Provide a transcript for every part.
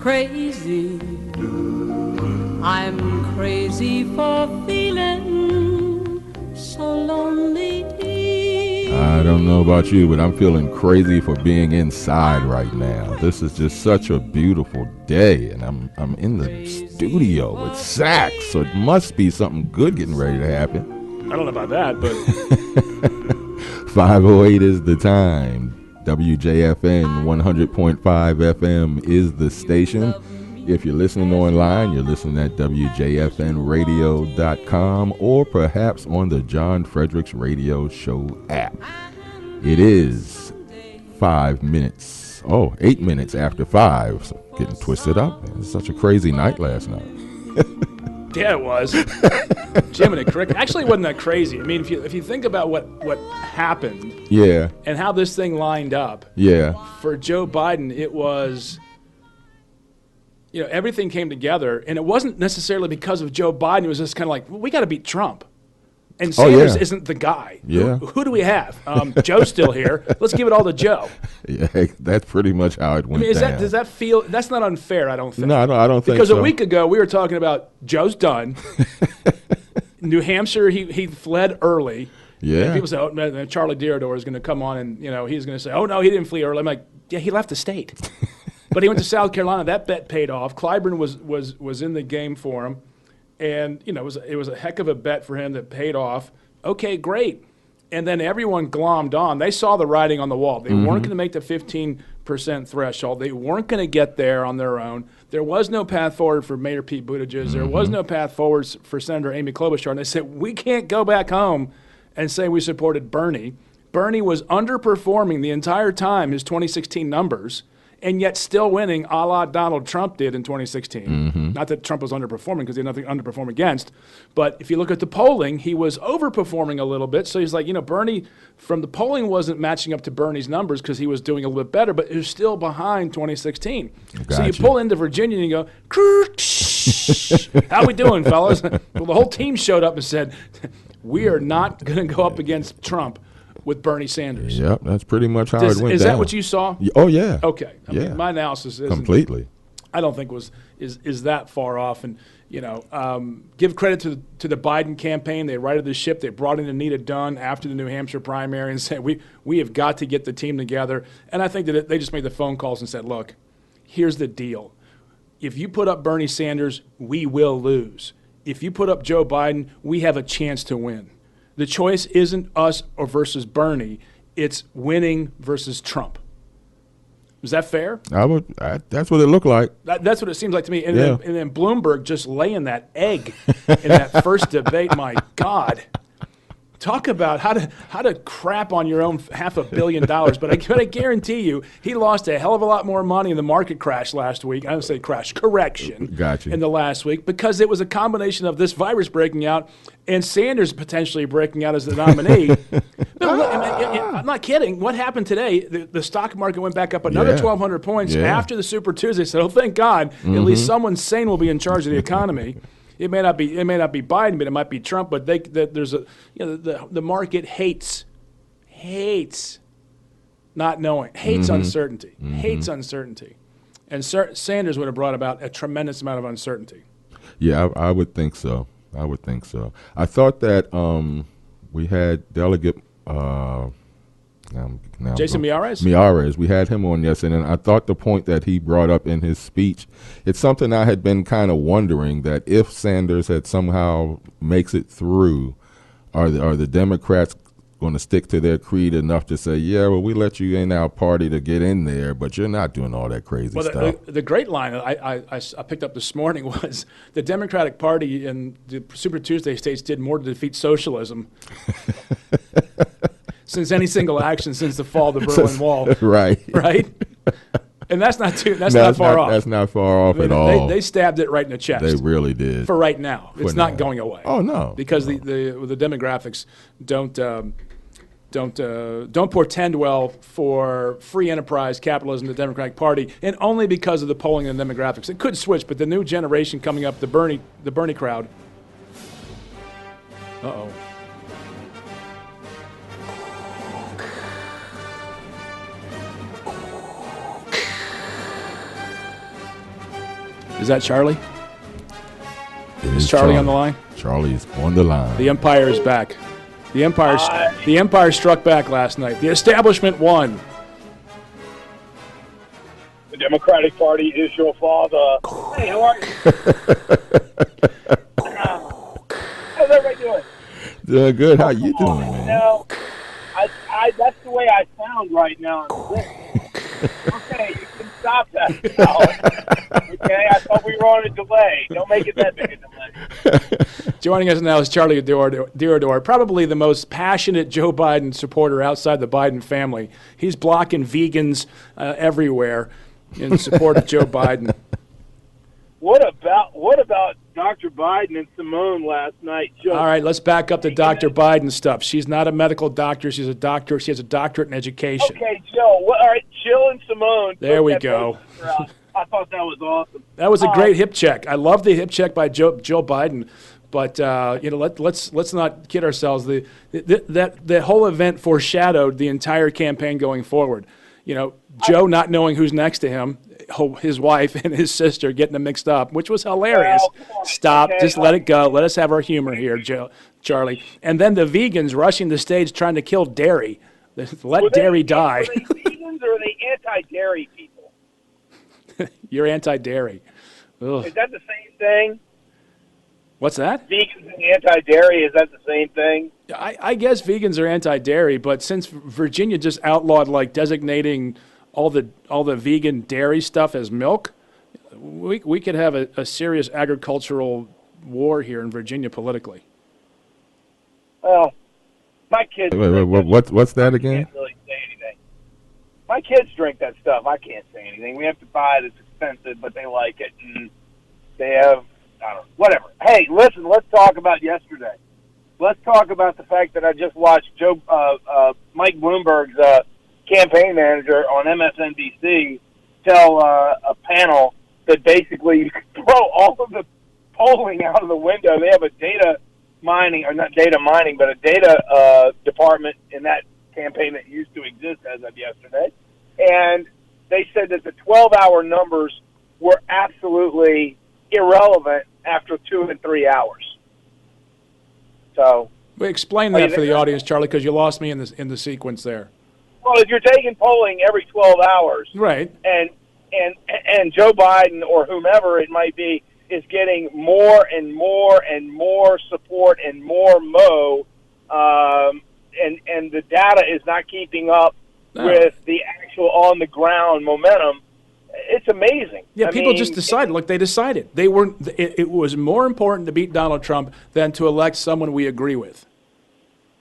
crazy. I'm crazy for feeling so lonely. I don't know about you, but I'm feeling crazy for being inside right now. This is just such a beautiful day, and I'm in the studio with Zach, so it must be something good getting ready to happen. I don't know about that, but 5:08 is the time. WJFN 100.5 FM is the station. If you're listening online, you're listening at WJFNradio.com or perhaps on the John Fredericks Radio Show app. It is 8 minutes after 5. So getting twisted up. It was such a crazy night last night. yeah, it was. Jiminy Cricket. Actually, it wasn't that crazy. I mean, if you think about what happened, yeah, and how this thing lined up, yeah, for Joe Biden, it was, everything came together, and it wasn't necessarily because of Joe Biden. It was just kind of like, well, we got to beat Trump, and Sanders isn't the guy. Yeah, who do we have? Joe's still here. Let's give it all to Joe. Yeah, that's pretty much how it went. Does that feel? That's not unfair. I don't think. No, I don't think so. Because a week ago we were talking about Joe's done. New Hampshire, he fled early. Yeah. And people say, oh, Charlie Diodor is going to come on and, he's going to say, oh, no, he didn't flee early. I'm like, yeah, he left the state. But he went to South Carolina. That bet paid off. Clyburn was in the game for him. And, it was a heck of a bet for him that paid off. Okay, great. And then everyone glommed on. They saw the writing on the wall. They weren't going to make the 15% threshold. They weren't going to get there on their own. There was no path forward for Mayor Pete Buttigieg. There was no path forward for Senator Amy Klobuchar. And they said, we can't go back home and say we supported Bernie. Bernie was underperforming the entire time, his 2016 numbers, and yet still winning a la Donald Trump did in 2016. Not that Trump was underperforming because he had nothing to underperform against. But if you look at the polling, he was overperforming a little bit. So he's like, Bernie, from the polling wasn't matching up to Bernie's numbers because he was doing a little bit better, but he was still behind 2016. Gotcha. So you pull into Virginia and you go, how we doing, fellas? Well, the whole team showed up and said, we are not going to go up against Trump with Bernie Sanders. Yep, that's pretty much how it went down. Is that what you saw? Oh, yeah. Okay. I mean, my analysis is completely. I don't think is that far off. And, give credit to the Biden campaign. They righted the ship. They brought in Anita Dunn after the New Hampshire primary and said, we have got to get the team together. And I think that they just made the phone calls and said, look, here's the deal. If you put up Bernie Sanders, we will lose. If you put up Joe Biden, we have a chance to win. The choice isn't us or versus Bernie. It's winning versus Trump. Is that fair? That's what it looked like. That's what it seems like to me. And then Bloomberg just laying that egg in that first debate. My God. Talk about how to crap on your own $500 million. But I guarantee you, he lost a hell of a lot more money in the market crash last week. I don't say crash, correction. Gotcha. In the last week because it was a combination of this virus breaking out and Sanders potentially breaking out as the nominee. I'm not kidding. What happened today? The stock market went back up another 1,200 points after the Super Tuesday. So thank God, at least someone sane will be in charge of the economy. It may not be Biden, but it might be Trump. But there's the market hates not knowing, hates uncertainty, and Sanders would have brought about a tremendous amount of uncertainty. Yeah, I would think so. I thought that we had Delegate Jason Miyares. We had him on yesterday, and I thought the point that he brought up in his speech, it's something I had been kind of wondering, that if Sanders had somehow makes it through, are the Democrats going to stick to their creed enough to say, yeah, well, we let you in our party to get in there, but you're not doing all that crazy stuff. The great line I picked up this morning was the Democratic Party in the Super Tuesday states did more to defeat socialism since any single action since the fall of the Berlin Wall. Right. And that's not far off. That's not far off at all. They stabbed it right in the chest. They really did. For right now, it's not going away. Oh no, because the demographics don't portend well for free enterprise capitalism, the Democratic Party, and only because of the polling and the demographics. It could switch, but the new generation coming up, the Bernie crowd. Uh-oh. Is that Charlie? It Is Charlie on the line? Charlie is on the line. The Empire is back. The Empire struck back last night. The establishment won. The Democratic Party is your father. Hey, how are you? How's everybody doing? Doing good. How you doing, man? No, that's the way I sound right now. Okay, you can stop that now. Okay, I thought we were on a delay. Don't make it that big a delay. Joining us now is Charlie Dirador, probably the most passionate Joe Biden supporter outside the Biden family. He's blocking vegans everywhere in support of Joe Biden. What about Dr. Biden and Simone last night? All right, let's back up to Dr. Biden stuff. She's not a medical doctor. She's a doctor. She has a doctorate in education. Okay, Jill. All right, Jill and Simone. There we go. I thought that was awesome. That was a great hip check. I love the hip check by Joe Biden. But let's not kid ourselves. The whole event foreshadowed the entire campaign going forward. Joe not knowing who's next to him, his wife and his sister getting them mixed up, which was hilarious. Stop, just let it go. Let us have our humor here, Charlie. And then the vegans rushing the stage trying to kill dairy. Let dairy die. Are they vegans or are they anti-dairy people? You're anti-dairy. Ugh. Is that the same thing? What's that? Vegans and anti-dairy, is that the same thing? I guess vegans are anti-dairy, but since Virginia just outlawed designating all the vegan dairy stuff as milk, we could have a serious agricultural war here in Virginia politically. Well, my kids. What's that again? I can't really say anything. My kids drink that stuff. I can't say anything. We have to buy it. It's expensive, but they like it, and they have. I don't know, whatever. Hey, listen, let's talk about yesterday. Let's talk about the fact that I just watched Mike Bloomberg's campaign manager on MSNBC tell a panel that basically you can throw all of the polling out of the window. They have a data mining, or not data mining, but a data department in that campaign that used to exist as of yesterday. And they said that the 12-hour numbers were absolutely irrelevant after 2 and 3 hours. So, explain that for the audience, Charlie, because you lost me in the sequence there. Well, if you're taking polling every 12 hours, right, and Joe Biden or whomever it might be is getting more and more and more support and more and the data is not keeping up with the actual on the ground momentum. It's amazing. Yeah, people just decided. Look, they decided they weren't. It was more important to beat Donald Trump than to elect someone we agree with,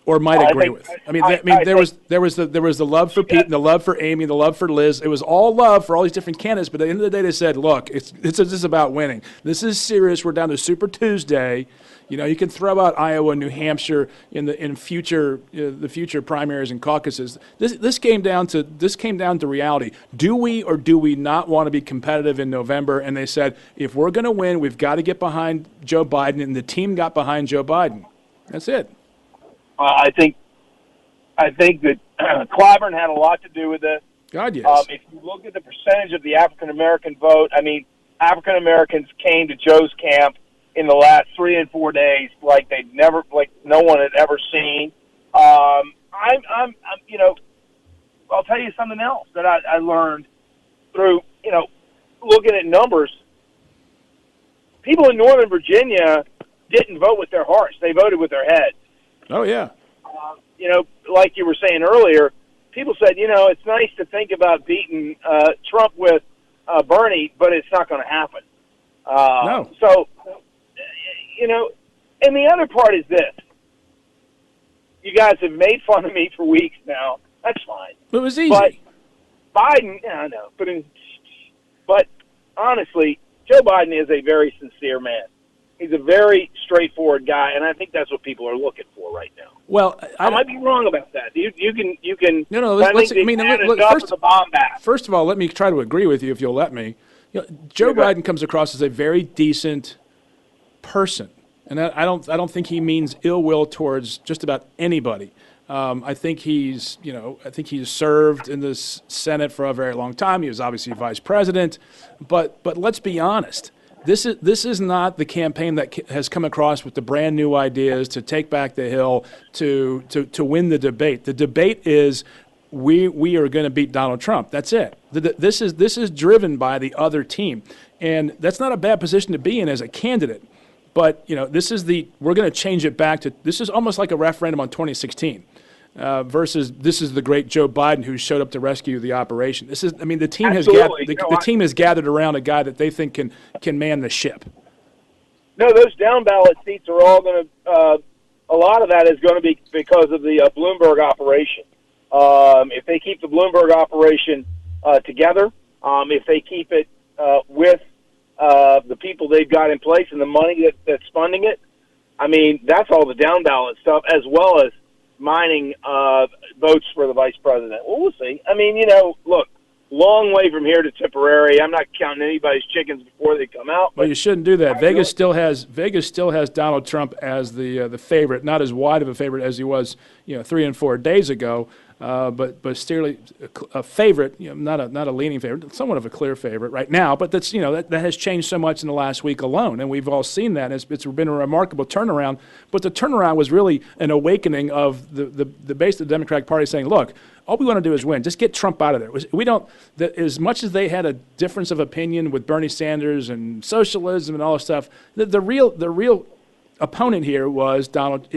or might agree with. There was the love for Pete and the love for Amy, and the love for Liz. It was all love for all these different candidates. But at the end of the day, they said, "Look, it's just about winning. This is serious. We're down to Super Tuesday. You can throw out Iowa, New Hampshire in future the future primaries and caucuses. This came down to reality. Do we or do we not want to be competitive in November? And they said, if we're going to win, we've got to get behind Joe Biden, and the team got behind Joe Biden. That's it. I think that Clyburn had a lot to do with this. God, yes. If you look at the percentage of the African American vote, African Americans came to Joe's camp in the last 3 and 4 days like no one had ever seen. I'll tell you something else that I learned through, looking at numbers. People in Northern Virginia didn't vote with their hearts. They voted with their heads. Oh, yeah. Like you were saying earlier, people said, it's nice to think about beating Trump with Bernie, but it's not going to happen. No. So, and the other part is this. You guys have made fun of me for weeks now. That's fine. It was easy. But Biden, I know, but honestly, Joe Biden is a very sincere man. He's a very straightforward guy, and I think that's what people are looking for right now. Well, I might be wrong about that. You can. No. First of all, let me try to agree with you if you'll let me. Joe Biden comes across as a very decent person, and I don't think he means ill will towards just about anybody. I think he's served in the Senate for a very long time. He was obviously vice president, but let's be honest. This is not the campaign that has come across with the brand new ideas to take back the Hill, to win the debate. The debate is we are going to beat Donald Trump. That's it. This is driven by the other team, and that's not a bad position to be in as a candidate. But we're going to change it back to, this is almost like a referendum on 2016. Versus this is the great Joe Biden who showed up to rescue the operation. The team has the team has gathered around a guy that they think can man the ship. No, those down ballot seats are all going to. A lot of that is going to be because of the Bloomberg operation. If they keep the Bloomberg operation together, if they keep it with the people they've got in place and the money that's funding it, that's all the down ballot stuff, as well as mining votes for the vice president. Well, we'll see. Look, long way from here to Tipperary. I'm not counting anybody's chickens before they come out. Well, you shouldn't do that. Vegas still has Donald Trump as the favorite, not as wide of a favorite as he was 3 and 4 days ago. But still a favorite, not a leaning favorite, somewhat of a clear favorite right now. But that's that has changed so much in the last week alone, and we've all seen that. It's been a remarkable turnaround. But the turnaround was really an awakening of the base of the Democratic Party saying, look, all we want to do is win. Just get Trump out of there. We don't. As much as they had a difference of opinion with Bernie Sanders and socialism and all this stuff, the real opponent here was Donald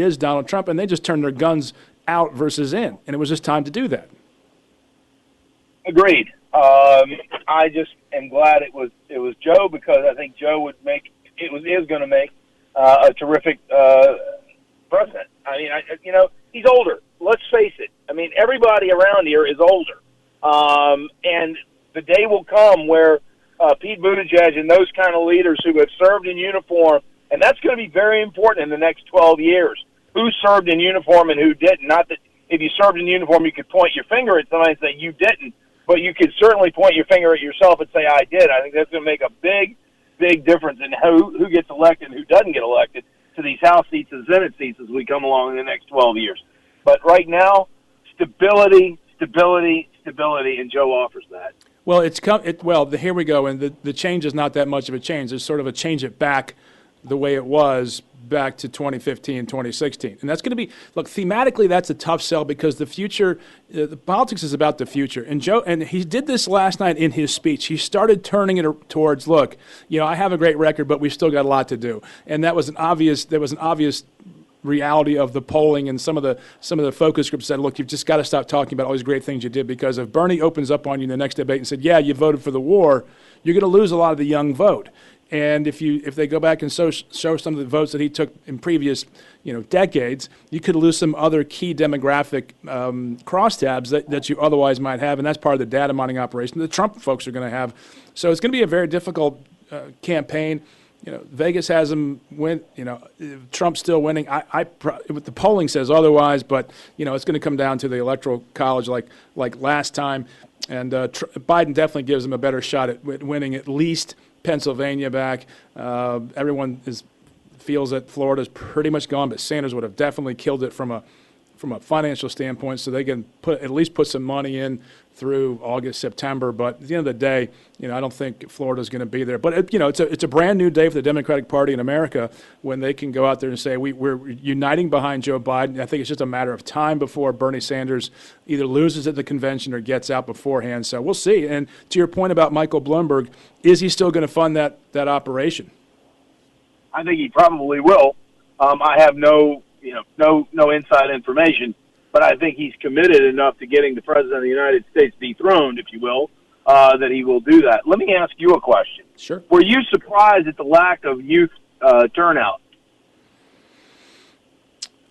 Trump, and they just turned their guns out versus in, and it was just time to do that. Agreed. I just am glad it was Joe, because I think Joe is going to make a terrific president. He's older. Let's face it. Everybody around here is older, and the day will come where Pete Buttigieg and those kind of leaders who have served in uniform, and that's going to be very important in the next 12 years. Who served in uniform and who didn't. Not that if you served in uniform, you could point your finger at somebody and say you didn't, but you could certainly point your finger at yourself and say I did. I think that's going to make a big, big difference in who gets elected and who doesn't get elected to these House seats and Senate seats as we come along in the next 12 years. But right now, stability, and Joe offers that. Well, here we go, and the change is not that much of a change. There's sort of a change it back the way it was back to 2015, 2016. And that's going to be, look, thematically, that's a tough sell because the future, the politics is about the future. And Joe, and he did this last night in his speech. He started turning it towards, look, I have a great record, but we've still got a lot to do. And there was an obvious reality of the polling, and some of the focus groups said, look, you've just got to stop talking about all these great things you did, because if Bernie opens up on you in the next debate and said, yeah, you voted for the war, you're going to lose a lot of the young vote. And if they go back and show some of the votes that he took in previous decades, you could lose some other key demographic crosstabs that you otherwise might have, and that's part of the data mining operation the Trump folks are going to have. So it's going to be a very difficult campaign. Vegas has him win. Trump's still winning. The polling says otherwise, but it's going to come down to the Electoral College like last time, and Biden definitely gives him a better shot at winning at least Pennsylvania back. Everyone feels that Florida's pretty much gone, but Sanders would have definitely killed it from a financial standpoint, so they can at least put some money in through August, September. But at the end of the day, I don't think Florida's going to be there. But it's a brand new day for the Democratic Party in America when they can go out there and say we're uniting behind Joe Biden. I think it's just a matter of time before Bernie Sanders either loses at the convention or gets out beforehand. So we'll see. And to your point about Michael Bloomberg, is he still going to fund that operation? I think he probably will. I have no inside information, but I think he's committed enough to getting the President of the United States dethroned, if you will, that he will do that. Let me ask you a question. Sure. Were you surprised at the lack of youth turnout?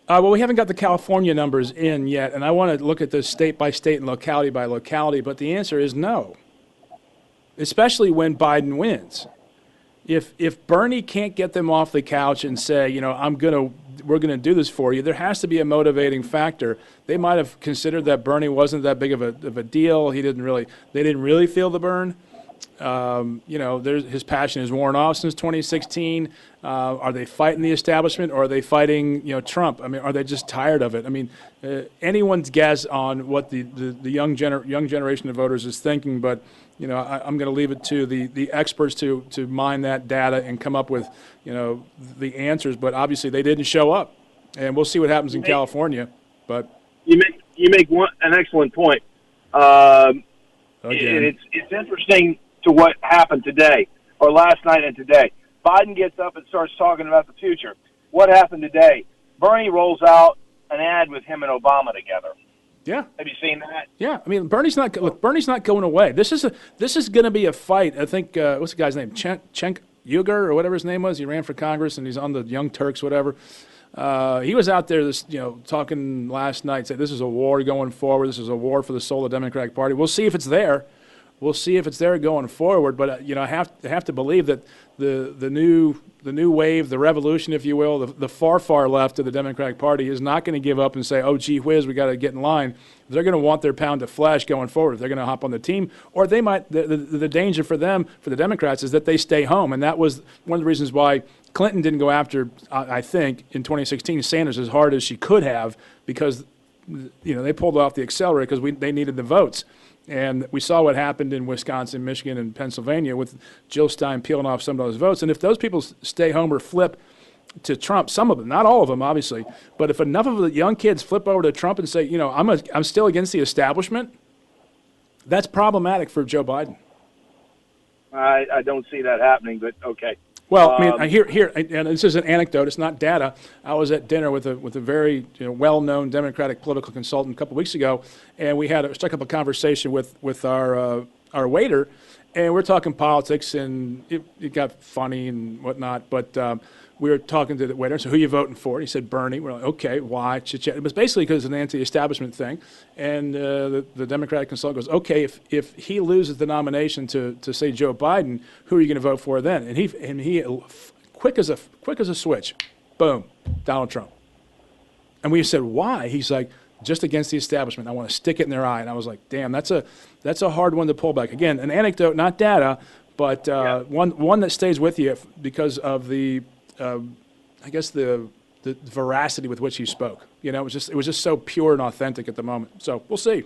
Well, we haven't got the California numbers in yet, and I want to look at this state by state and locality by locality, but the answer is no, especially when Biden wins. If Bernie can't get them off the couch and say, we're going to do this for you, there has to be a motivating factor. They might have considered that Bernie wasn't that big of a deal. They didn't really feel the burn. his passion is worn off since 2016. Are they fighting the establishment, or are they fighting, Trump? I mean, are they just tired of it? I mean, anyone's guess on what the young generation of voters is thinking, but I'm going to leave it to the experts to mine that data and come up with the answers. But obviously, they didn't show up, and we'll see what happens in California. But you make an excellent point. And it's interesting to what happened today, or last night and today. Biden gets up and starts talking about the future. What happened today? Bernie rolls out an ad with him and Obama together. Yeah. Have you seen that? Yeah. I mean, Bernie's not going away. This is going to be a fight. I think what's the guy's name? Cenk Uygur or whatever his name was. He ran for Congress and he's on the Young Turks, whatever. He was out there, talking last night. Said this is a war going forward. This is a war for the soul of the Democratic Party. We'll see if it's there. We'll see if it's there going forward. But I have to believe that the new wave, the revolution, if you will, the far left of the Democratic Party is not going to give up and say, "Oh, gee whiz, we got to get in line." They're going to want their pound of flesh going forward. They're going to hop on the team, or they might. The danger for them, for the Democrats, is that they stay home, and that was one of the reasons why Clinton didn't go after, I think, in 2016, Sanders as hard as she could have, because they pulled off the accelerator because they needed the votes. And we saw what happened in Wisconsin, Michigan, and Pennsylvania with Jill Stein peeling off some of those votes. And if those people stay home or flip to Trump, some of them, not all of them, obviously, but if enough of the young kids flip over to Trump and say, I'm still against the establishment, that's problematic for Joe Biden. I don't see that happening, but okay. Well, I mean, I hear, and this is an anecdote. It's not data. I was at dinner with a very well-known Democratic political consultant a couple weeks ago, and we struck up a conversation with our waiter, and we're talking politics, and it got funny and whatnot. But we were talking to the waiter. So, who are you voting for? And he said Bernie. We're like, okay, why? Chit-chat. It was basically because it's an anti-establishment thing, and the Democratic consultant goes, okay, if he loses the nomination to say Joe Biden, who are you going to vote for then? And he quick as a switch, boom, Donald Trump. And we said, why? He's like, just against the establishment. I want to stick it in their eye. And I was like, damn, that's a hard one to pull back. Again, an anecdote, not data, but one that stays with you because of the veracity with which he spoke. It was just so pure and authentic at the moment. So we'll see.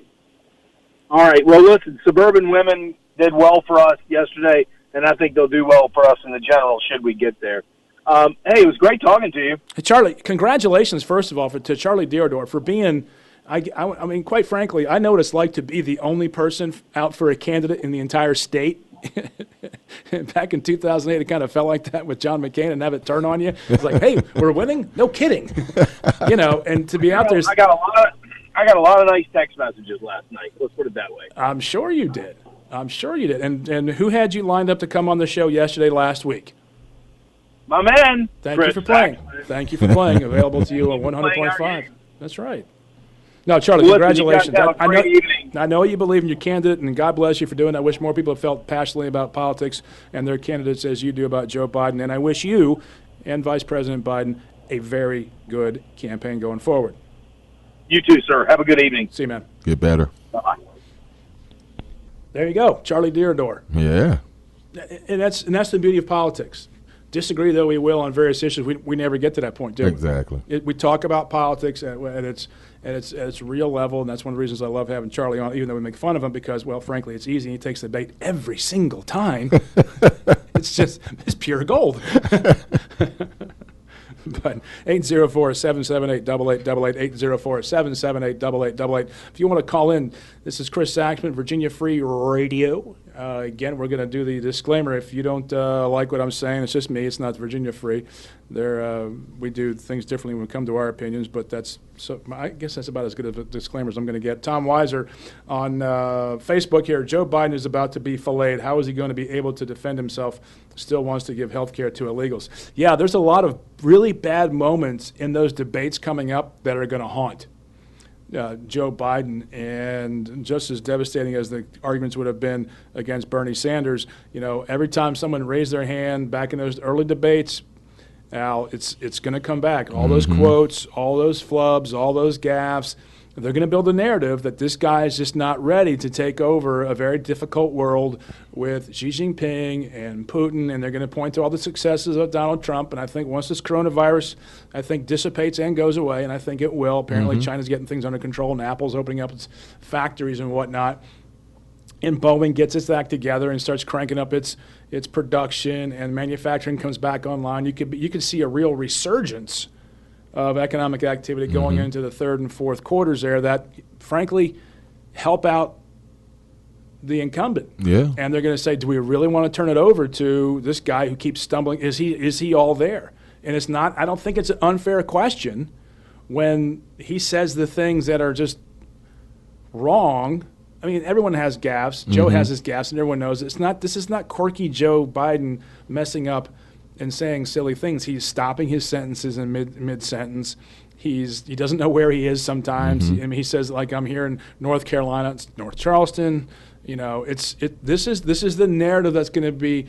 All right. Well, listen, suburban women did well for us yesterday, and I think they'll do well for us in the general should we get there. Hey, it was great talking to you. Hey, Charlie, congratulations, first of all, to Charlie Deardor for being, I mean, quite frankly, I know what it's like to be the only person out for a candidate in the entire state. Back in 2008, it kind of felt like that with John McCain and have it turn on you. It's like, hey, we're winning? No kidding. And to be out there. I got a lot of nice text messages last night. Let's put it that way. I'm sure you did. And who had you lined up to come on the show last week? My man. Thank you for playing. Thank you for playing. Available to you on 100.5. That's right. No, Charlie, congratulations. I know you believe in your candidate, and God bless you for doing that. I wish more people have felt passionately about politics and their candidates as you do about Joe Biden. And I wish you and Vice President Biden a very good campaign going forward. You too, sir. Have a good evening. See you, man. Get better. Bye-bye. There you go, Charlie Deardor. Yeah. And that's the beauty of politics. Disagree though we will on various issues, we never get to that point, do we? Exactly. We talk about politics at its real level, and that's one of the reasons I love having Charlie on, even though we make fun of him because, well, frankly, it's easy. He takes the bait every single time. It's pure gold. But 804-778-8888, 804-778-8888. If you want to call in, this is Chris Saxman, Virginia Free Radio. Again, we're going to do the disclaimer. If you don't like what I'm saying, it's just me. It's not Virginia Free. We do things differently when we come to our opinions, but I guess that's about as good of a disclaimer as I'm going to get. Tom Weiser on Facebook here. Joe Biden is about to be filleted. How is he going to be able to defend himself? Still wants to give health care to illegals. Yeah, there's a lot of really bad moments in those debates coming up that are going to haunt Joe Biden, and just as devastating as the arguments would have been against Bernie Sanders, every time someone raised their hand back in those early debates, Al, it's going to come back. All those quotes, all those flubs, all those gaffes, They're going to build a narrative that this guy is just not ready to take over a very difficult world with Xi Jinping and Putin, and they're going to point to all the successes of Donald Trump. And I think once this coronavirus, I think, dissipates and goes away, and I think it will. Apparently China's getting things under control, and Apple's opening up its factories and whatnot. And Boeing gets its act together and starts cranking up its production, and manufacturing comes back online. You could see a real resurgence of economic activity going into the third and fourth quarters there that, frankly, help out the incumbent. Yeah. And they're going to say, do we really want to turn it over to this guy who keeps stumbling? Is he all there? And it's not. I don't think it's an unfair question when he says the things that are just wrong. I mean, everyone has gaffes. Joe has his gaffes, and everyone knows it. This is not quirky Joe Biden messing up and saying silly things. He's stopping his sentences in mid sentence. He doesn't know where he is sometimes. I mean, he says, like, I'm here in North Carolina, it's North Charleston. You know, this is the narrative that's going to be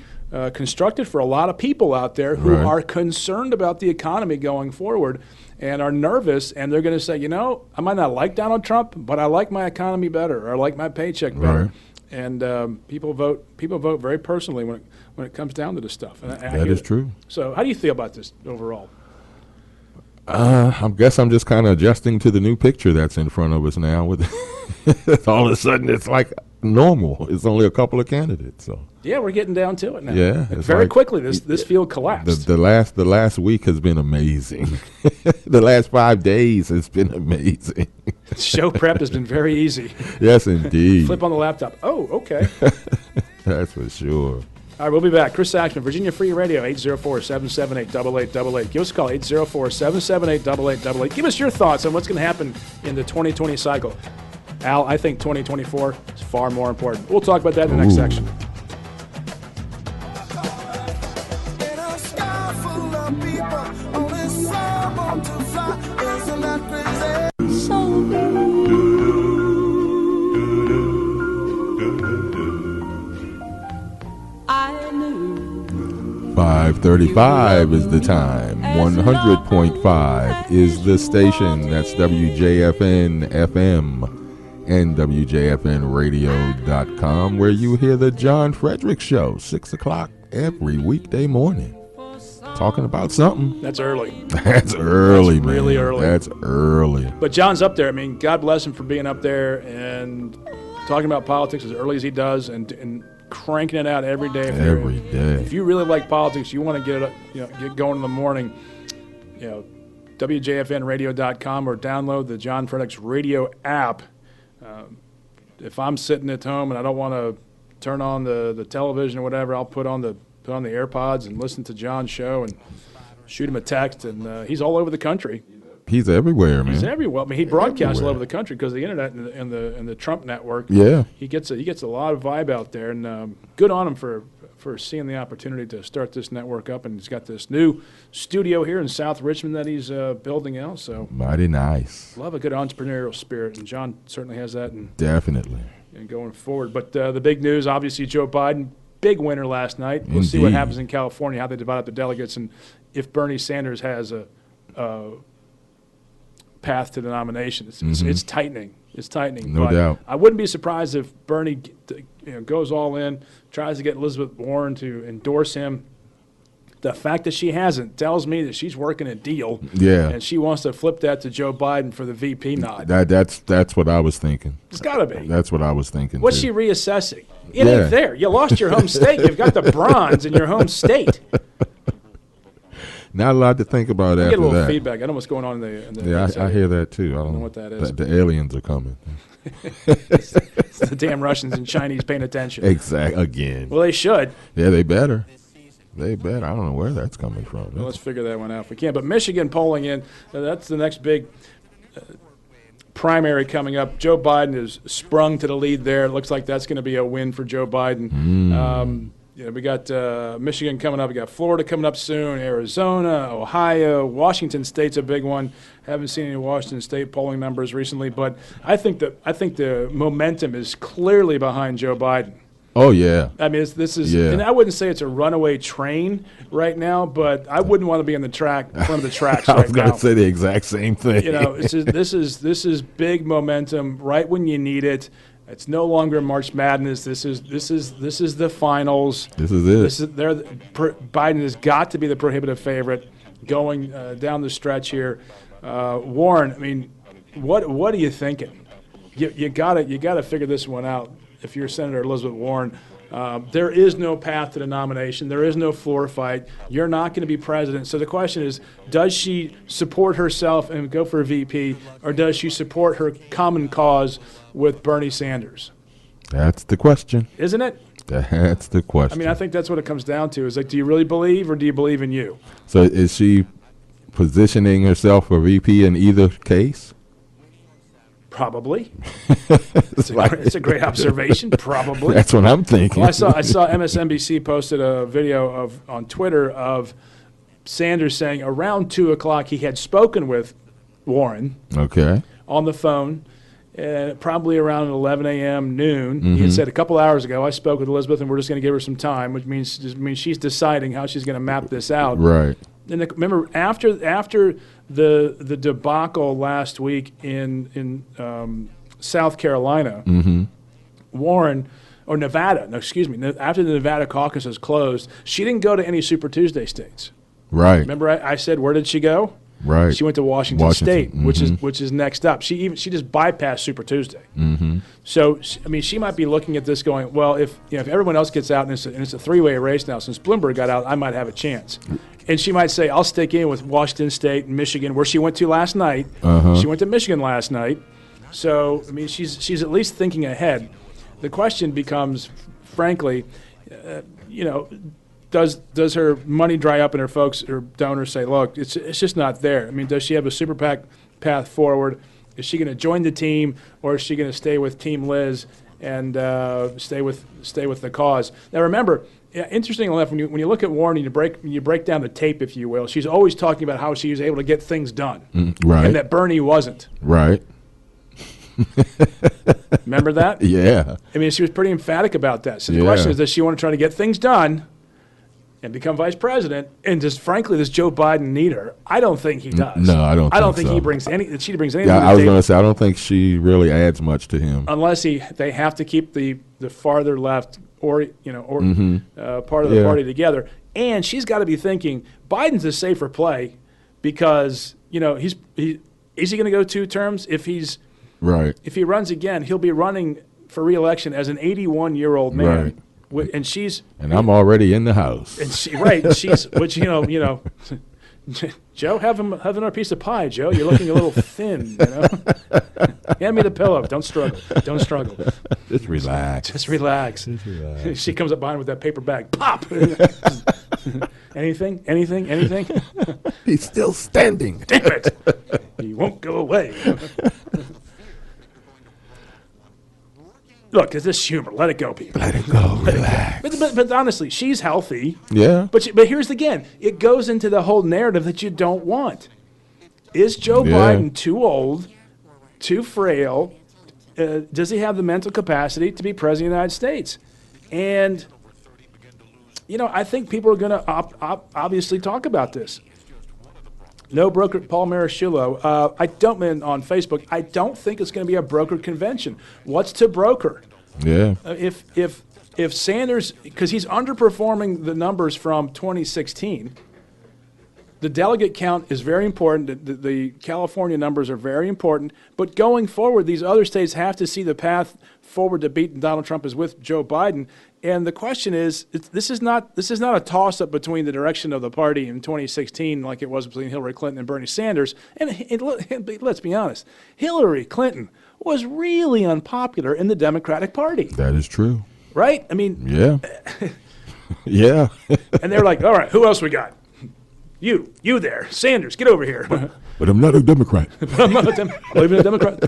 constructed for a lot of people out there who are concerned about the economy going forward and are nervous, and they're going to say, you know, I might not like Donald Trump, but I like my economy better, or I like my paycheck better. Right. And people vote very personally when it comes down to this stuff. And that is true. So how do you feel about this overall? I guess I'm just kind of adjusting to the new picture that's in front of us now. With all of a sudden, it's like normal. It's only a couple of candidates. So yeah, we're getting down to it now. Yeah, very quickly. This field collapsed. The last week has been amazing. The last 5 days has been amazing. Show prep has been very easy. Yes, indeed. Flip on the laptop. Oh, okay. That's for sure. All right, we'll be back. Chris Saxman, Virginia Free Radio, 804-778-8888. Give us a call, 804-778-8888. Give us your thoughts on what's going to happen in the 2020 cycle. Al, I think 2024 is far more important. We'll talk about that in the next section. I knew 5:35 is the time. 100.5 is the station. That's WJFN FM and WJFNradio.com, where you hear the John Fredericks Show, 6 o'clock every weekday morning. Talking about something. That's early. That's early, man. Really early. That's early. But John's up there. I mean, God bless him for being up there and talking about politics as early as he does, and cranking it out every day. Every day. If you really like politics, you want to get it, get going in the morning. WJFNradio.com, or download the John Fredericks Radio app. If I'm sitting at home and I don't want to turn on the television or whatever, I'll put on the AirPods and listen to John's show and shoot him a text. And he's all over the country. He's everywhere, man. He's everywhere. I mean, he broadcasts all over the country because of the internet and the Trump network. Yeah, he gets a lot of vibe out there, and good on him for seeing the opportunity to start this network up. And he's got this new studio here in South Richmond that he's building out. So mighty nice. Love a good entrepreneurial spirit, and John certainly has that. Definitely. And going forward, but the big news, obviously, Joe Biden, big winner last night. We'll see what happens in California, how they divide up the delegates, and if Bernie Sanders has a path to the nomination. It's tightening. It's tightening. No doubt. I wouldn't be surprised if Bernie goes all in, tries to get Elizabeth Warren to endorse him. The fact that she hasn't tells me that she's working a deal. Yeah. And she wants to flip that to Joe Biden for the VP nod. That's what I was thinking. It's got to be. That's what I was thinking. What's she reassessing? It ain't there. You lost your home state. You've got the bronze in your home state. Not a lot to think about after that. Get a little feedback. I don't know what's going on in the yeah, I hear that too. I don't know what that is. The aliens are coming. It's the damn Russians and Chinese paying attention. Exactly. Again. Well, they should. Yeah, they better. They better. I don't know where that's coming from. Well, let's figure that one out if we can. But Michigan polling in, that's the next big primary coming up. Joe Biden has sprung to the lead there. It looks like that's going to be a win for Joe Biden. We got Michigan coming up. We got Florida coming up soon, Arizona, Ohio, Washington State's a big one. Haven't seen any Washington State polling numbers recently, but I think the momentum is clearly behind Joe Biden. Oh, yeah. I mean, this is, Yeah. and I wouldn't say it's a runaway train right now, but I wouldn't want to be in the track, one of the tracks I right was going now. to say the exact same thing. You know, this is big momentum right when you need it. It's no longer March Madness. This is the finals. This is it. Biden has got to be the prohibitive favorite going down the stretch here. Warren, I mean, what are you thinking? You gotta figure this one out. If you're Senator Elizabeth Warren, there is no path to the nomination. There is no floor fight. You're not going to be president. So the question is, does she support herself and go for a VP, or does she support her common cause with Bernie Sanders? That's the question. Isn't it? That's the question. I mean, I think that's what it comes down to. Is like, do you really believe, or do you believe in you? So is she positioning herself for VP in either case? Probably. It's a great observation. Probably. That's what I'm thinking. Well, I saw MSNBC posted a video on Twitter of Sanders saying around 2 o'clock he had spoken with Warren Okay. on the phone, probably around 11 a.m. noon. He had said a couple hours ago, I spoke with Elizabeth and we're just going to give her some time, which means she's deciding how she's going to map this out. Right. And remember, after the debacle last week in South Carolina, Warren, or Nevada, no, excuse me, after the Nevada caucuses closed, she didn't go to any Super Tuesday states. Right. Remember, I said, where did she go? Right. She went to Washington State, which is next up. She just bypassed Super Tuesday. So I mean, she might be looking at this going, well, if everyone else gets out and it's a three-way race now, since Bloomberg got out, I might have a chance. And she might say, I'll stick in with Washington State and Michigan, where she went to last night. She went to Michigan last night. So I mean, she's at least thinking ahead. The question becomes, frankly, does her money dry up and her donors say, look, it's just not there? I mean, does she have a super PAC path forward? Is she going to join the team, or is she going to stay with Team Liz and stay with the cause? Now, remember, interesting enough, when you look at Warren, you break down the tape, if you will. She's always talking about how she was able to get things done, right, and that Bernie wasn't. Right. Remember that? Yeah. I mean, she was pretty emphatic about that. So the question is, does she want to try to get things done and become vice president? And frankly, does Joe Biden need her? I don't think he does. No, I don't. I don't think so. she brings anything. Yeah, I was going to say I don't think she really adds much to him, unless they have to keep the farther left part of the party together. And she's got to be thinking Biden's a safer play because is he going to go 2 terms? If he runs again, he'll be running for re-election as an 81-year-old man. Right. And I'm already in the house. And which Joe, have another piece of pie, Joe. You're looking a little thin, Hand me the pillow. Don't struggle. Just relax. Just relax. She comes up behind with that paper bag. Pop. Anything? He's still standing. Damn it. He won't go away. Look, it's this humor. Let it go, people. Let it go. Relax. But honestly, she's healthy. Yeah. But here's again, it goes into the whole narrative that you don't want. Is Joe Biden too old, too frail? Does he have the mental capacity to be president of the United States? And, I think people are going to obviously talk about this. No broker, Paul Marichulo. On Facebook, I don't think it's going to be a brokered convention. What's to broker? Yeah. If Sanders, because he's underperforming the numbers from 2016, the delegate count is very important. The California numbers are very important. But going forward, these other states have to see the path forward to beat Donald Trump is with Joe Biden. And the question is, this is not a toss-up between the direction of the party in 2016 like it was between Hillary Clinton and Bernie Sanders. And let's be honest, Hillary Clinton was really unpopular in the Democratic Party. That is true. Right? I mean, yeah. Yeah. And they're like, all right, who else we got? You there, Sanders, get over here. But I'm not a Democrat. I'm not even a Democrat.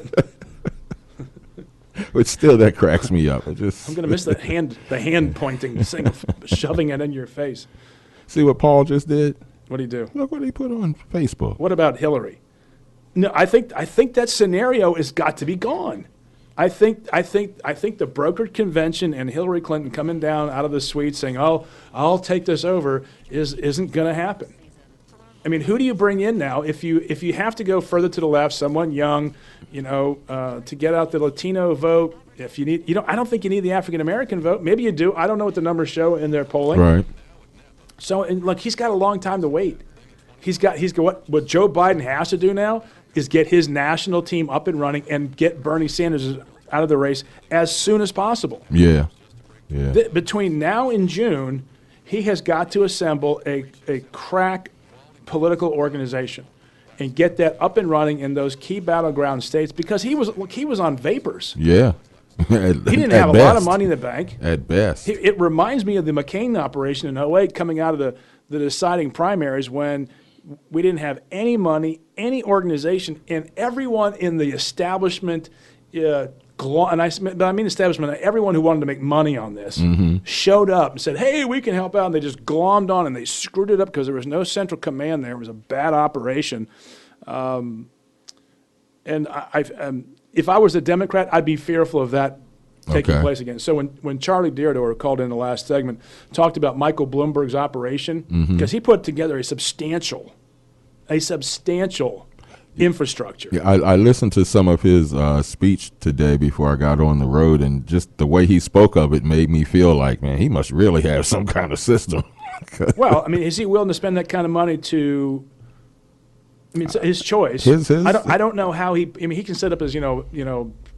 But still, that cracks me up. I'm going to miss the hand pointing thing, shoving it in your face. See what Paul just did? What did he do? Look what he put on Facebook. What about Hillary? No, I think that scenario has got to be gone. I think the brokered convention and Hillary Clinton coming down out of the suite saying, "Oh, I'll take this over," isn't going to happen. I mean, who do you bring in now if you have to go further to the left, someone young, to get out the Latino vote? If you need, I don't think you need the African American vote. Maybe you do. I don't know what the numbers show in their polling. Right. So, and look, he's got a long time to wait. He's got what Joe Biden has to do now is get his national team up and running and get Bernie Sanders out of the race as soon as possible. Yeah. Between now and June, he has got to assemble a crack political organization and get that up and running in those key battleground states because he was on vapors. Yeah. He didn't have a lot of money in the bank. At best. It reminds me of the McCain operation in 2008 coming out of the deciding primaries when we didn't have any money, any organization, and everyone in the establishment, and I mean establishment, everyone who wanted to make money on this showed up and said, "Hey, we can help out," and they just glommed on and they screwed it up because there was no central command there. It was a bad operation. And if I was a Democrat, I'd be fearful of that taking place again. So when Charlie Deardor called in the last segment, talked about Michael Bloomberg's operation, because he put together a substantial infrastructure. Yeah, I listened to some of his speech today before I got on the road, and just the way he spoke of it made me feel like, man, he must really have some kind of system. Well, I mean, is he willing to spend that kind of money to? I mean, it's his choice. I don't know how he. I mean, he can set up as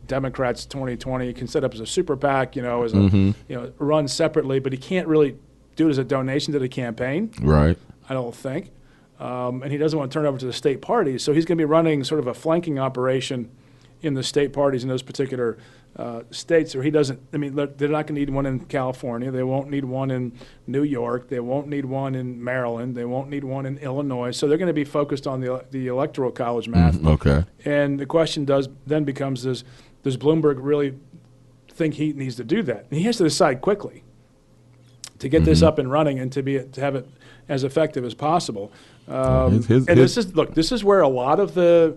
Democrats 2020. He can set up as a super PAC, as a run separately, but he can't really do it as a donation to the campaign. Right. I don't think. And he doesn't want to turn it over to the state parties, so he's going to be running sort of a flanking operation in the state parties in those particular states. Or he doesn't. I mean, they're not going to need one in California. They won't need one in New York. They won't need one in Maryland. They won't need one in Illinois. So they're going to be focused on the electoral college math. Okay. And the question then becomes: Does Bloomberg really think he needs to do that? And he has to decide quickly to get this up and running and to have it as effective as possible. This is where a lot of the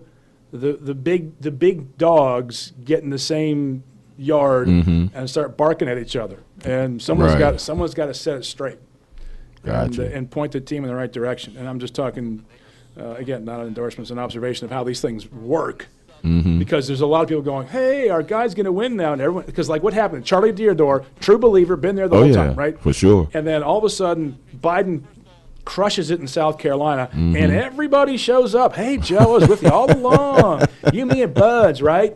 big dogs get in the same yard and start barking at each other, and someone's got to set it straight, and point the team in the right direction. And I'm just talking again, not an endorsement, it's an observation of how these things work. Because there's a lot of people going, "Hey, our guy's going to win now," and everyone, because like what happened, Charlie Deardor, true believer, been there the whole time, right? For sure. And then all of a sudden, Biden crushes it in South Carolina, and everybody shows up. "Hey, Joe, I was with you all along. You, me, and Buds, right?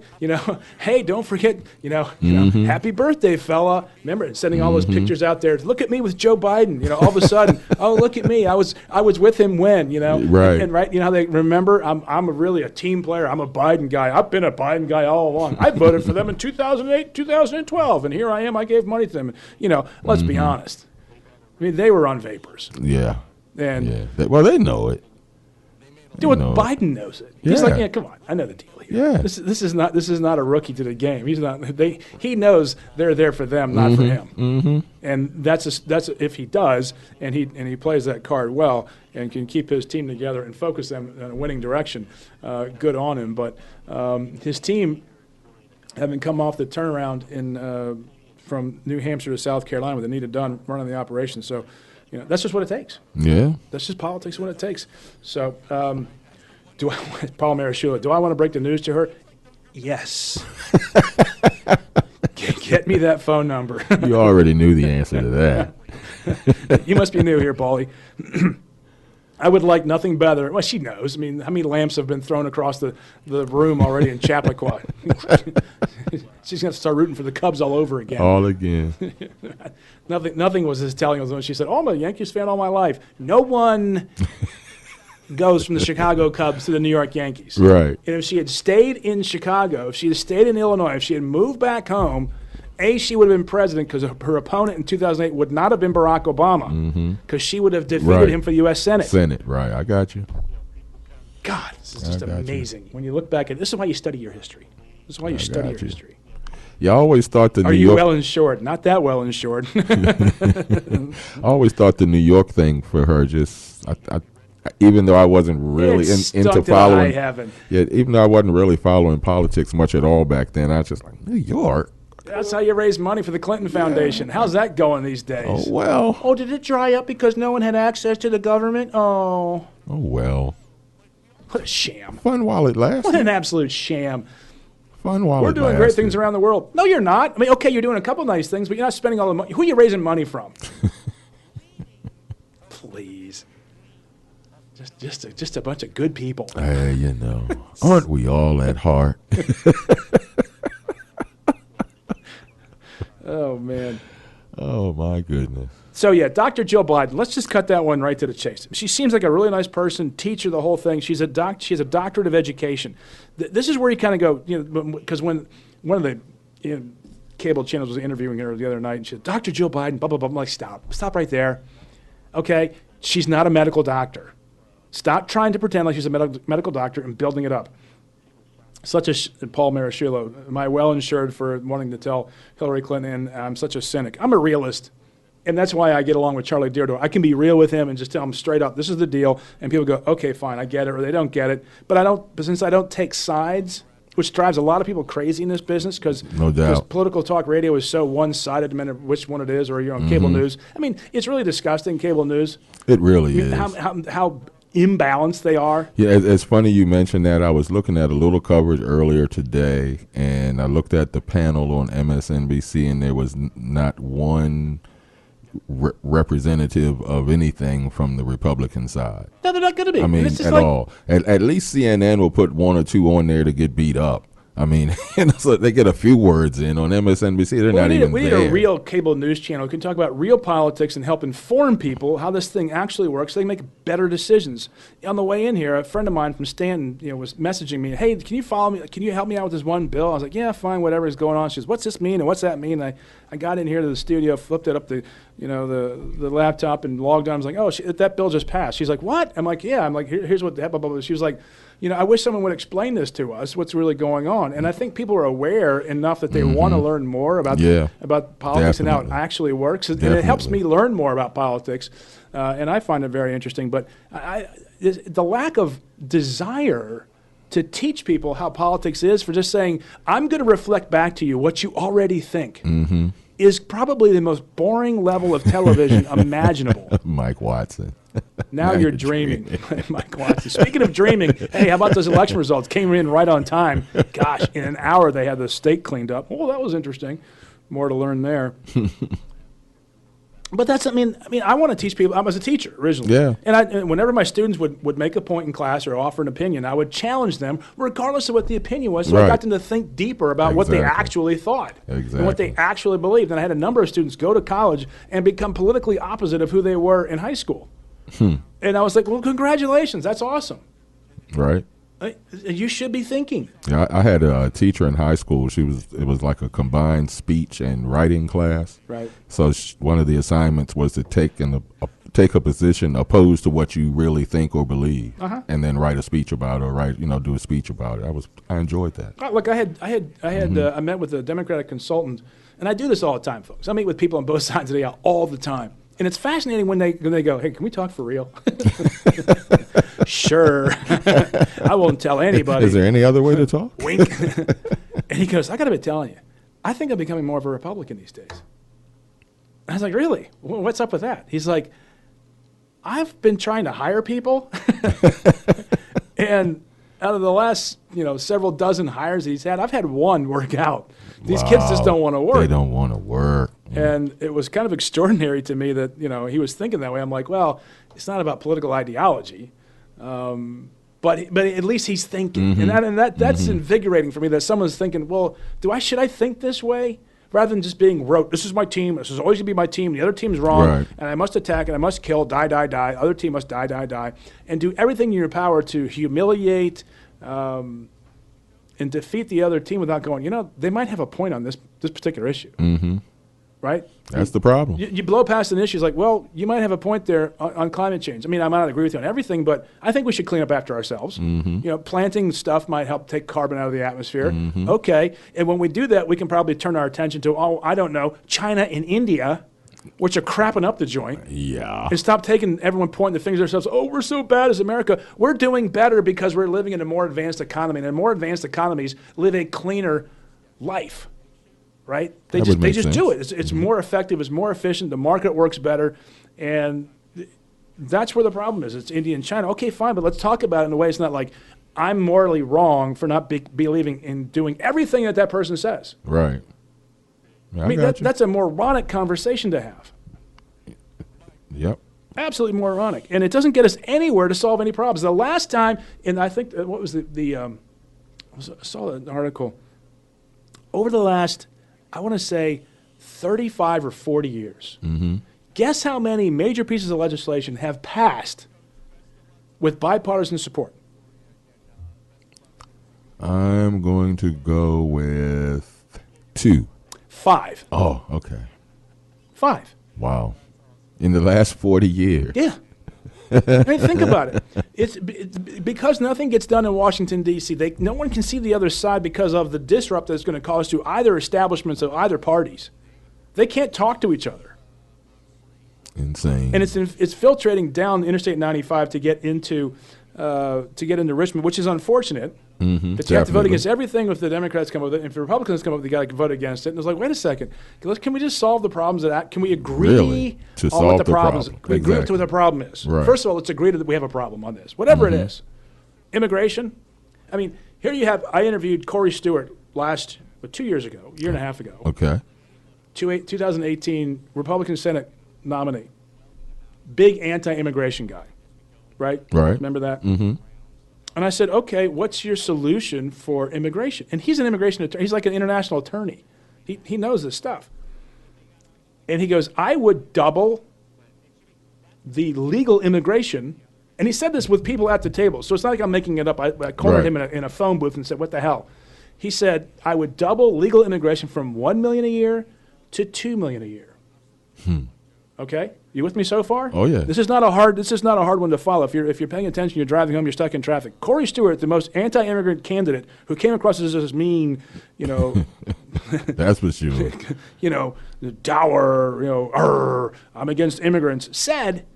Hey, don't forget, happy birthday, fella." Remember, sending all those pictures out there. "Look at me with Joe Biden." All of a sudden, "Oh, look at me. I was with him when." Right. And right, how they remember. I'm really a team player. I'm a Biden guy. I've been a Biden guy all along. I voted for them in 2008, 2012, and here I am. I gave money to them. Let's be honest. I mean, they were on vapors. Yeah. And they know it. Biden knows it. He's like, "Yeah, come on, I know the deal here. Yeah. This is not a rookie to the game. He's not. He knows they're there for them, not for him. And that's if he does, and he plays that card well, and can keep his team together and focus them in a winning direction. Good on him. But his team, having come off the turnaround from New Hampshire to South Carolina with Anita Dunn running the operation, so. That's just what it takes. Yeah. That's just politics, what it takes. So, Paul Marashula, do I want to break the news to her? Yes. Get me that phone number. You already knew the answer to that. You must be new here, Paulie. I would like nothing better. Well, she knows. I mean, how many lamps have been thrown across the room already in Chappaqua? She's going to start rooting for the Cubs all over again. All again. Nothing was as telling as when she said, "Oh, I'm a Yankees fan all my life." No one goes from the Chicago Cubs to the New York Yankees. Right. And if she had stayed in Chicago, if she had stayed in Illinois, if she had moved back home, she would have been president because her opponent in 2008 would not have been Barack Obama because she would have defeated him for the U.S. Senate. Right. I got you. God, this is just amazing. When you look back at this, is why you study your history. This is why you study your history. You always thought the Are you well insured? Not that well insured. I always thought the New York thing for her just even though I wasn't really into following. Yeah, even though I wasn't really following politics much at all back then, I was just like, New York. That's how you raise money for the Clinton Foundation. How's that going these days? Oh, well. Oh, did it dry up because no one had access to the government? Oh. Oh, well. What a sham. Fun while it lasted. What an absolute sham. Fun while We're it doing lasted. great things around the world. No, you're not. I mean, okay, you're doing a couple nice things, but you're not spending all the money. Who are you raising money from? Please. Just a bunch of good people. Hey, you know, aren't we all at heart? Oh, man. Oh, my goodness. So, yeah, Dr. Jill Biden, let's just cut that one right to the chase. She seems like a really nice person, teacher, the whole thing. She has a doctorate of education. This is where you kind of go, you know, because when one of the cable channels was interviewing her the other night, and she said, Dr. Jill Biden, blah, blah, blah. I'm like, stop right there. Okay, she's not a medical doctor. Stop trying to pretend like she's a medical doctor and building it up. Such a Paul Marashillo, am I well insured for wanting to tell Hillary Clinton I'm such a cynic? I'm a realist, and that's why I get along with Charlie Deardorff. I can be real with him and just tell him straight up, this is the deal, and people go, okay, fine, I get it, or they don't get it. But since I don't take sides, which drives a lot of people crazy in this business because no doubt. Political talk radio is so one-sided, no matter which one it is, or you're on cable news. I mean, it's really disgusting, cable news. It really is. How imbalanced they are. Yeah, it's funny you mentioned that. I was looking at a little coverage earlier today, and I looked at the panel on MSNBC, and there was not one representative of anything from the Republican side. No, they're not going to be. I mean, at all. At least CNN will put one or two on there to get beat up. I mean, so they get a few words in. On MSNBC, they're not even there. We need a real cable news channel who can talk about real politics and help inform people how this thing actually works so they can make better decisions. On the way in here, a friend of mine from Stanton was messaging me, hey, can you follow me? Can you help me out with this one bill? I was like, yeah, fine, whatever is going on. She goes, what's this mean and what's that mean? And I got in here to the studio, flipped it up the laptop and logged on. I was like, oh, that bill just passed. She's like, what? I'm like, yeah. I'm like, here's what blah, blah, blah. She was like, I wish someone would explain this to us, what's really going on. And I think people are aware enough that they want to learn more about politics and how it actually works. And it helps me learn more about politics, and I find it very interesting. But the lack of desire to teach people how politics is, for just saying, I'm going to reflect back to you what you already think, is probably the most boring level of television imaginable. Mike Watson. Now you're dreaming. Mike Watson. Speaking of dreaming, hey, how about those election results? Came in right on time. Gosh, in an hour they had the state cleaned up. Oh, that was interesting. More to learn there. But I want to teach people. I was a teacher originally. Yeah. And whenever my students would make a point in class or offer an opinion, I would challenge them regardless of what the opinion was. So I got them to think deeper about what they actually thought and what they actually believed. And I had a number of students go to college and become politically opposite of who they were in high school. And I was like, well, congratulations. That's awesome. Right. You should be thinking. Yeah, I had a teacher in high school. It was like a combined speech and writing class. Right. So one of the assignments was to take a position opposed to what you really think or believe, and then write a speech about it, or do a speech about it. I enjoyed that. Look, I met with a Democratic consultant, and I do this all the time, folks. I meet with people on both sides of the aisle all the time. And it's fascinating when they go, hey, can we talk for real? Sure. I won't tell anybody. Is there any other way to talk? Wink. And he goes, I got to be telling you, I think I'm becoming more of a Republican these days. And I was like, really? What's up with that? He's like, I've been trying to hire people. And out of the last, several dozen hires he's had, I've had one work out. These kids just don't want to work. They don't want to work. And it was kind of extraordinary to me that, he was thinking that way. I'm like, well, it's not about political ideology, but at least he's thinking. And that's invigorating for me that someone's thinking, well, should I think this way? Rather than just being rote, this is my team, this is always going to be my team, the other team's wrong, and I must attack and I must kill, die, other team must die, and do everything in your power to humiliate and defeat the other team without going, they might have a point on this particular issue. Right? That's the problem. You blow past an issue, it's like, well, you might have a point there on climate change. I mean, I might not agree with you on everything, but I think we should clean up after ourselves. Planting stuff might help take carbon out of the atmosphere. Okay. And when we do that, we can probably turn our attention to, I don't know, China and India. which are crapping up the joint. Yeah. And stop taking everyone pointing the fingers at themselves. Oh, we're so bad as America. We're doing better because we're living in a more advanced economy, and more advanced economies live a cleaner life, right? They just do it. It's more effective. It's more efficient. The market works better, and that's where the problem is. It's India and China. Okay, fine, but let's talk about it in a way it's not like I'm morally wrong for not believing in doing everything that person says. Right. I mean, that's a moronic conversation to have. Yep. Absolutely moronic. And it doesn't get us anywhere to solve any problems. The last time, and I think, what was I saw an article, over the last, I want to say, 35 or 40 years, guess how many major pieces of legislation have passed with bipartisan support? I'm going to go with 2. 5. Oh, okay. 5. Wow. In the last 40 years. Yeah. I mean, think about it. It's because nothing gets done in Washington, D.C., no one can see the other side because of the disrupt that it's going to cause to either establishments of either parties. They can't talk to each other. Insane. And it's filtrating down Interstate 95 to get into Richmond, which is unfortunate. That you have to vote against everything if the Democrats come up with it. If the Republicans come up with it, you got to vote against it. And it's like, wait a second. Can we just solve the problems? Can we agree on what the problem is? Can we agree to what the problem is? Right. First of all, let's agree that we have a problem on this. Whatever it is. Immigration. I mean, here you have, I interviewed Corey Stewart 2 years ago, a year and a half ago. Okay. 2018 Republican Senate nominee. Big anti-immigration guy. Right? Right. Remember that? Mm-hmm. And I said, okay, what's your solution for immigration? And he's an immigration attorney. He's like an international attorney. He knows this stuff. And he goes, I would double the legal immigration. And he said this with people at the table. So it's not like I'm making it up. I cornered him in a phone booth and said, what the hell? He said, I would double legal immigration from 1 million a year to 2 million a year. Okay? You with me so far? Oh yeah. This is not a hard one to follow. If you're paying attention, you're driving home, you're stuck in traffic. Corey Stewart, the most anti-immigrant candidate who came across as this mean, that's what you dour, I'm against immigrants, said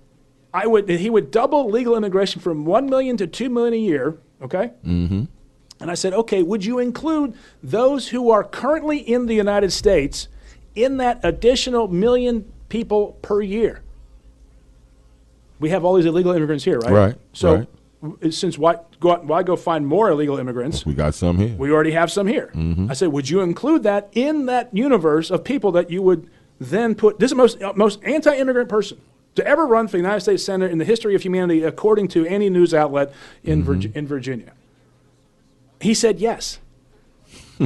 he would double legal immigration from 1 million to 2 million a year, okay? Mm-hmm. And I said, okay, would you include those who are currently in the United States in that additional million people per year? We have all these illegal immigrants here, right? Right. So since why go find more illegal immigrants? We got some here. We already have some here. Mm-hmm. I said, would you include that in that universe of people that you would then put? This is the most anti-immigrant person to ever run for the United States Senate in the history of humanity, according to any news outlet in Virginia. He said yes.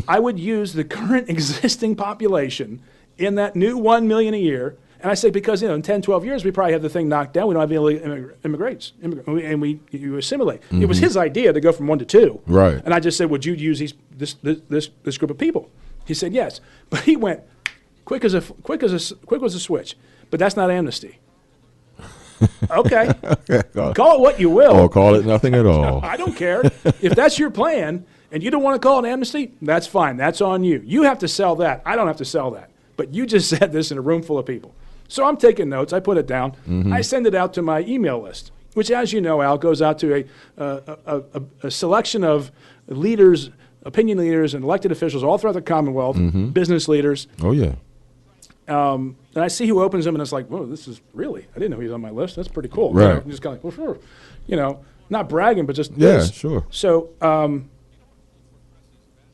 I would use the current existing population in that new 1 million a year. And I say because in 10, 12 years, we probably have the thing knocked down. We don't have any immigrants, and you assimilate. Mm-hmm. It was his idea to go from 1 to 2. Right. And I just said, would you use this group of people? He said yes. But he went quick as a switch. But that's not amnesty. Okay. Call it what you will. Or call it nothing at all. I don't care. If that's your plan and you don't want to call it amnesty, that's fine. That's on you. You have to sell that. I don't have to sell that. But you just said this in a room full of people. So I'm taking notes. I put it down. Mm-hmm. I send it out to my email list, which, as you know, Al, goes out to a selection of leaders, opinion leaders, and elected officials all throughout the Commonwealth, business leaders. Oh, yeah. And I see who opens them, and it's like, whoa, this is really, I didn't know he was on my list. That's pretty cool. Right. Just kind of like, well, sure. Not bragging, but just yeah, this. Sure. So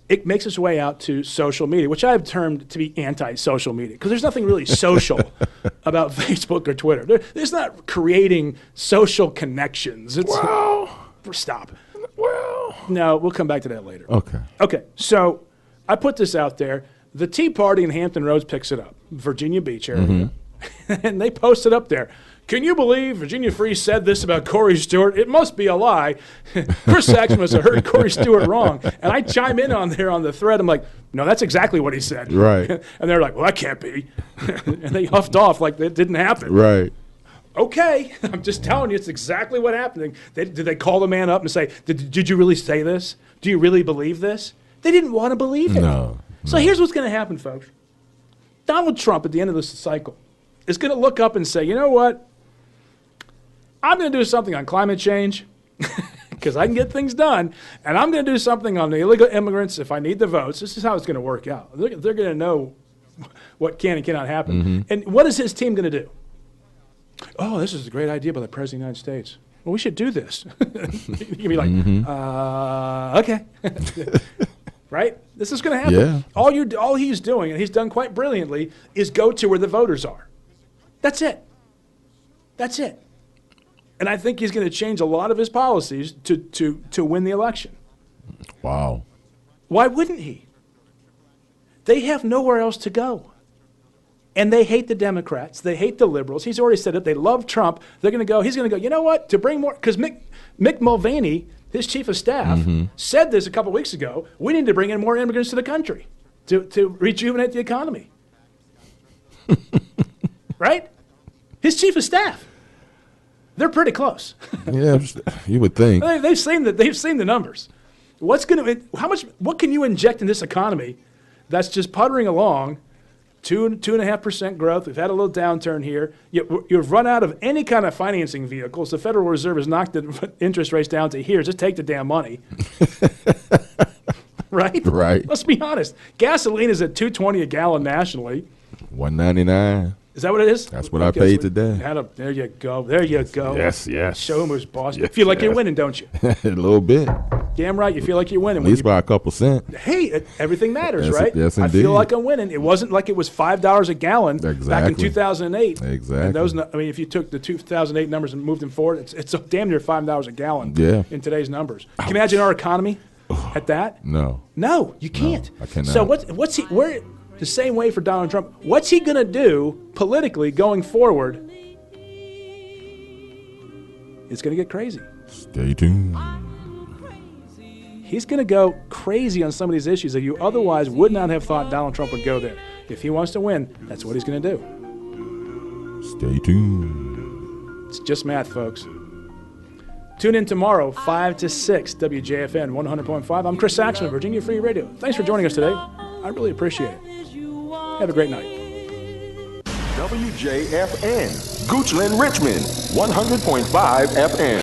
it makes its way out to social media, which I've termed to be anti-social media, because there's nothing really social about Facebook or Twitter. It's not creating social connections. Stop. Well. No, we'll come back to that later. Okay. So I put this out there. The Tea Party in Hampton Roads picks it up, Virginia Beach area, and they post it up there. Can you believe Virginia Free said this about Corey Stewart? It must be a lie. Chris Saxon must have heard Corey Stewart wrong. And I chime in on the thread. I'm like, no, that's exactly what he said. Right. And they're like, well, that can't be. And they huffed off like it didn't happen. Right. Okay. I'm just telling you, it's exactly what happened. Did they call the man up and say, did you really say this? Do you really believe this? They didn't want to believe it. No. So here's what's going to happen, folks. Donald Trump, at the end of this cycle, is going to look up and say, you know what? I'm going to do something on climate change because I can get things done, and I'm going to do something on the illegal immigrants if I need the votes. This is how it's going to work out. They're going to know what can and cannot happen. And what is his team going to do? Oh, this is a great idea by the President of the United States. Well, we should do this. You'd be like, okay. Right? This is going to happen. Yeah. All he's doing, and he's done quite brilliantly, is go to where the voters are. That's it. That's it. And I think he's going to change a lot of his policies to win the election. Wow. Why wouldn't he? They have nowhere else to go. And they hate the Democrats. They hate the liberals. He's already said it. They love Trump. He's going to go, you know what, to bring more, because Mick Mulvaney, his chief of staff, said this a couple weeks ago, we need to bring in more immigrants to the country to rejuvenate the economy. Right? His chief of staff. They're pretty close. Yeah, you would think. They've seen the numbers. What can you inject in this economy that's just puttering along, 2.5% growth? We've had a little downturn here. You've run out of any kind of financing vehicles. The Federal Reserve has knocked the interest rates down to here. Just take the damn money. Right? Right. Let's be honest. Gasoline is at $2.20 a gallon nationally. $1.99. Is that what it is? That's what I paid today. There you go. There you go. Yes. Show him who's boss. You feel like you're winning, don't you? A little bit. Damn right, you feel like you're winning. At least by a couple cents. Hey, everything matters, Yes, right? yes, I indeed. feel like I'm winning. It wasn't like it was $5 a gallon back in Exactly. 2008. Exactly. And if you took the 2008 numbers and moved them forward, it's damn near $5 a gallon in today's numbers. Can you imagine our economy at that? No, you can't. I cannot. So what's he? The same way for Donald Trump. What's he going to do politically going forward? It's going to get crazy. Stay tuned. He's going to go crazy on some of these issues that you otherwise would not have thought Donald Trump would go there. If he wants to win, that's what he's going to do. Stay tuned. It's just math, folks. Tune in tomorrow, 5 to 6, WJFN 100.5. I'm Chris Saxon of Virginia Free Radio. Thanks for joining us today. I really appreciate it. Have a great night. WJFN, Goochland, Richmond, 100.5 FM.